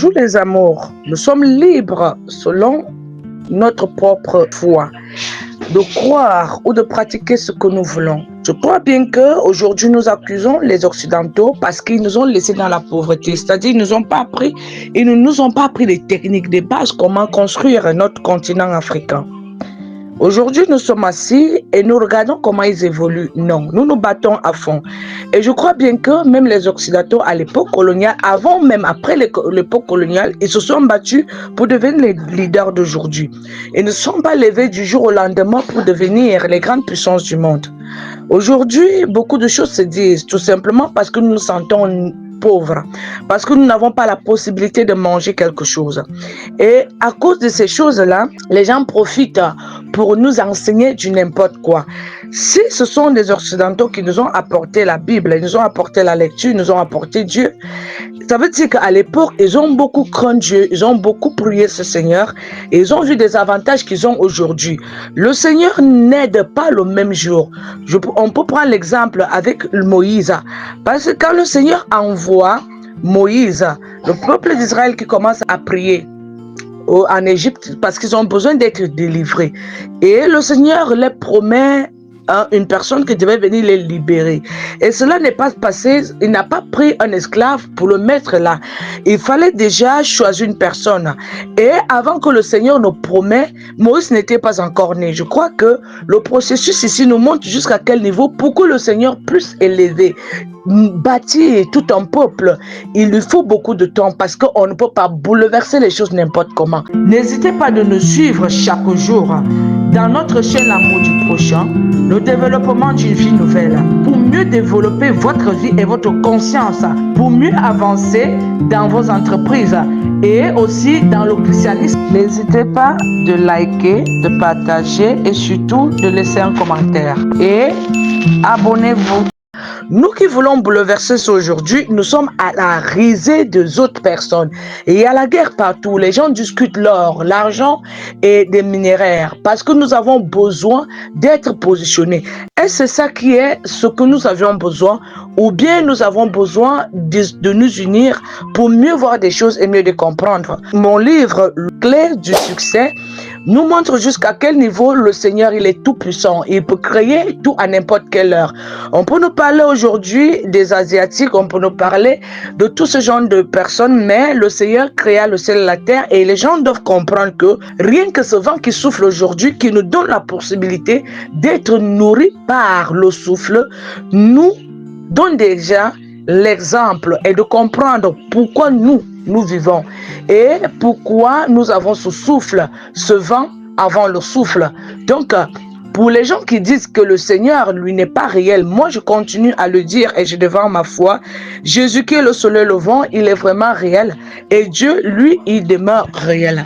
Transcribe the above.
Bonjour les amours, nous sommes libres selon notre propre foi de croire ou de pratiquer ce que nous voulons. Je crois bien qu'aujourd'hui nous accusons les Occidentaux parce qu'ils nous ont laissés dans la pauvreté, c'est-à-dire ils ne nous ont pas appris les techniques de base, comment construire notre continent africain. Aujourd'hui, nous sommes assis et nous regardons comment ils évoluent. Non, nous nous battons à fond. Et je crois bien que même les Occidentaux à l'époque coloniale, avant même après l'époque coloniale, ils se sont battus pour devenir les leaders d'aujourd'hui. Ils ne sont pas levés du jour au lendemain pour devenir les grandes puissances du monde. Aujourd'hui, beaucoup de choses se disent tout simplement parce que nous nous sentons pauvres, parce que nous n'avons pas la possibilité de manger quelque chose. Et à cause de ces choses-là, les gens profitent pour nous enseigner du n'importe quoi. Si ce sont des Occidentaux qui nous ont apporté la Bible, ils nous ont apporté la lecture, ils nous ont apporté Dieu, ça veut dire qu'à l'époque, ils ont beaucoup craint Dieu, ils ont beaucoup prié ce Seigneur et ils ont vu des avantages qu'ils ont aujourd'hui. Le Seigneur n'aide pas le même jour. On peut prendre l'exemple avec Moïse, parce que quand le Seigneur envoie Moïse, le peuple d'Israël qui commence à prier en Égypte parce qu'ils ont besoin d'être délivrés. Et le Seigneur les promet une personne qui devait venir les libérer. Et cela n'est pas passé, il n'a pas pris un esclave pour le mettre là. Il fallait déjà choisir une personne. Et avant que le Seigneur nous promet, Moïse n'était pas encore né. Je crois que le processus ici nous montre jusqu'à quel niveau pour que le Seigneur puisse élever, bâtir tout un peuple. Il lui faut beaucoup de temps parce qu'on ne peut pas bouleverser les choses n'importe comment. N'hésitez pas de nous suivre chaque jour dans notre chaîne L'amour du prochain, le développement d'une vie nouvelle, pour mieux développer votre vie et votre conscience, pour mieux avancer dans vos entreprises et aussi dans le christianisme. N'hésitez pas de liker, de partager et surtout de laisser un commentaire. Et abonnez-vous. Nous qui voulons bouleverser ça aujourd'hui, nous sommes à la risée des autres personnes. Et il y a la guerre partout. Les gens discutent l'or, l'argent et des minéraires parce que nous avons besoin d'être positionnés. Et c'est ça qui est ce que nous avions besoin, ou bien nous avons besoin de nous unir pour mieux voir des choses et mieux les comprendre. Mon livre, Clé du succès, nous montre jusqu'à quel niveau le Seigneur il est tout puissant. Il peut créer tout à n'importe quelle heure. On peut nous parler aujourd'hui des Asiatiques, on peut nous parler de tout ce genre de personnes, mais le Seigneur créa le ciel et la terre et les gens doivent comprendre que rien que ce vent qui souffle aujourd'hui, qui nous donne la possibilité d'être nourris par le souffle, nous donne déjà l'exemple et de comprendre pourquoi nous vivons et pourquoi nous avons ce souffle, ce vent avant le souffle. Donc, pour les gens qui disent que le Seigneur, lui, n'est pas réel, moi, je continue à le dire et je défends ma foi. Jésus qui est le soleil levant, il est vraiment réel et Dieu, lui, il demeure réel.